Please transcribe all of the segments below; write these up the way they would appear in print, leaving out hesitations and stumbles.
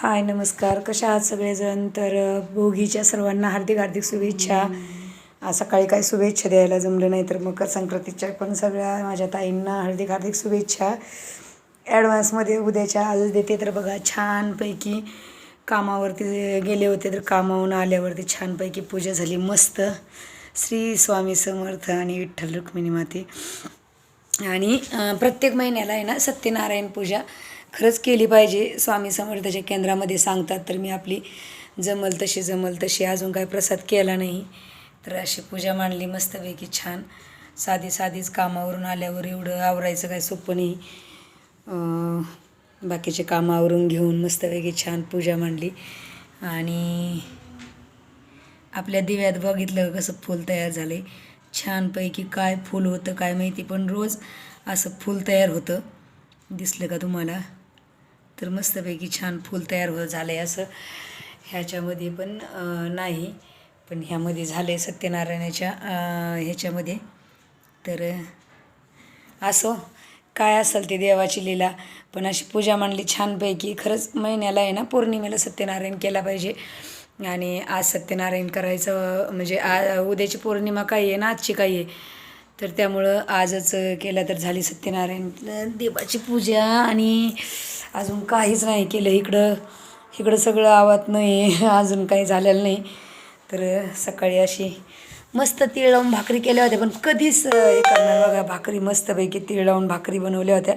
हाय नमस्कार, कशा आहात सगळेजण. तर भोगीच्या सर्वांना हार्दिक हार्दिक शुभेच्छा. आज सकाळी काही शुभेच्छा द्यायला जमलं नाही, तर मकर संक्रांतीच्या पण सगळ्या माझ्या ताईंना हार्दिक हार्दिक शुभेच्छा ॲडव्हान्समध्ये. उद्याच्या आजच देते. तर बघा, छानपैकी कामावरती गेले होते, तर कामावरून आल्यावरती छानपैकी पूजा झाली मस्त. श्री स्वामी समर्थ आणि विठ्ठल रुक्मिणी माते. आणि प्रत्येक महिन्याला आहे ना सत्यनारायण पूजा खरंच केली पाहिजे. स्वामी समर्थाच्या केंद्रामध्ये सांगतात, तर मी आपली जमल तशी अजून काय प्रसाद केला नाही, तर अशी पूजा मांडली मस्तपैकी छान. साधीच कामावरून आल्यावर एवढं आवरायचं काय सोपं नाही. बाकीचे कामावरून घेऊन मस्तपैकी छान पूजा मांडली. आणि आपल्या दिव्यात बघितलं कसं फूल तयार झालं आहे छानपैकी. काय फूल होतं काय माहिती, पण रोज असं फूल तयार होतं. दिसलं का तुम्हाला? तर मस्तपैकी छान फूल तयार झालं आहे. असं ह्याच्यामध्ये पण नाही, पण ह्यामध्ये झालं आहे सत्यनारायणाच्या ह्याच्यामध्ये. तर असो, काय असेल ते देवाची लीला. पण अशी पूजा मांडली छानपैकी. खरंच महिन्याला आहे ना पौर्णिमेला सत्यनारायण केला पाहिजे. आणि आज सत्यनारायण करायचं म्हणजे उद्याची पौर्णिमा काय आहे ना, आजची काय आहे, तर त्यामुळं आजच केलं तर झाली सत्यनारायण देवाची पूजा. आणि अजून काहीच नाही केलं. इकडं सगळं आवत नाही, अजून काही झालेलं नाही. तर सकाळी अशी मस्त तीळ लावून भाकरी केल्या होत्या, पण कधीच हे करणार बघा. भाकरी मस्तपैकी तीळ लावून भाकरी बनवल्या होत्या.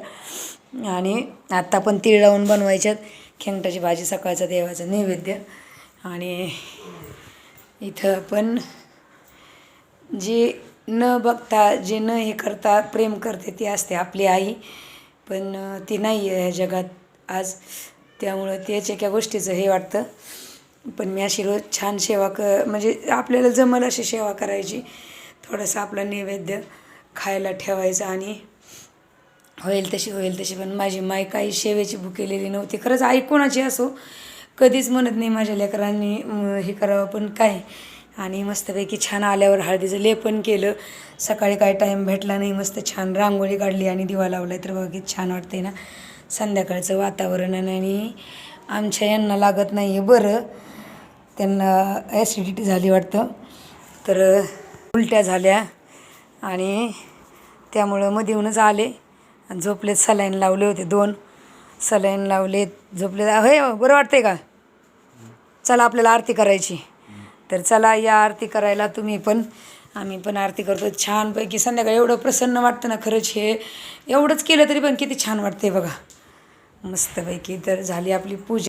आणि आत्ता पण तीळ लावून बनवायच्यात. खेंगटाची भाजी सकाळचा देवाचा नैवेद्य. आणि इथं पण जे न बघता, जे न हे करता प्रेम करते ती असते आपली आई, पण ती नाही आहे ह्या जगात आज. त्यामुळं त्याच एका गोष्टीचं हे वाटतं. पण मी अशी रोज छान सेवा म्हणजे आपल्याला जमल अशी सेवा करायची. थोडंसं आपला नैवेद्य खायला ठेवायचा आणि होईल तशी. पण माझी माय काही सेवेची भुकेलेली नव्हती. खरंच आई कोणाची असो, कधीच म्हणत नाही माझ्या लेकरांनी हे करावं, पण काय. आणि मस्तपैकी छान आल्यावर हळदीचं लेपन केलं. सकाळी काय टाईम भेटला नाही, मस्त छान रांगोळी काढली आणि दिवा लावला. तर बघा किती छान वाटते ना संध्याकाळचं वातावरण. आणि आमच्या यांना लागत नाही आहे बरं, त्यांना ॲसिडिटी झाली वाटतं, तर उलट्या झाल्या. आणि त्यामुळं मध्ये येऊनच आले आणि झोपलेत. सलाईन लावले होते 2 सलाईन लावलेत, झोपलेत. होय बरं वाटतंय का? चला आपल्याला आरती करायची. तर चला या आरती करायला तुम्ही पण. आम्ही पण आरती करतो छानपैकी. संध्याकाळी एवढं प्रसन्न वाटतं ना खरंच. हे एवढंच केलं तरी पण किती छान वाटते बघा मस्तपैकी. तर झाली आपली पूजा.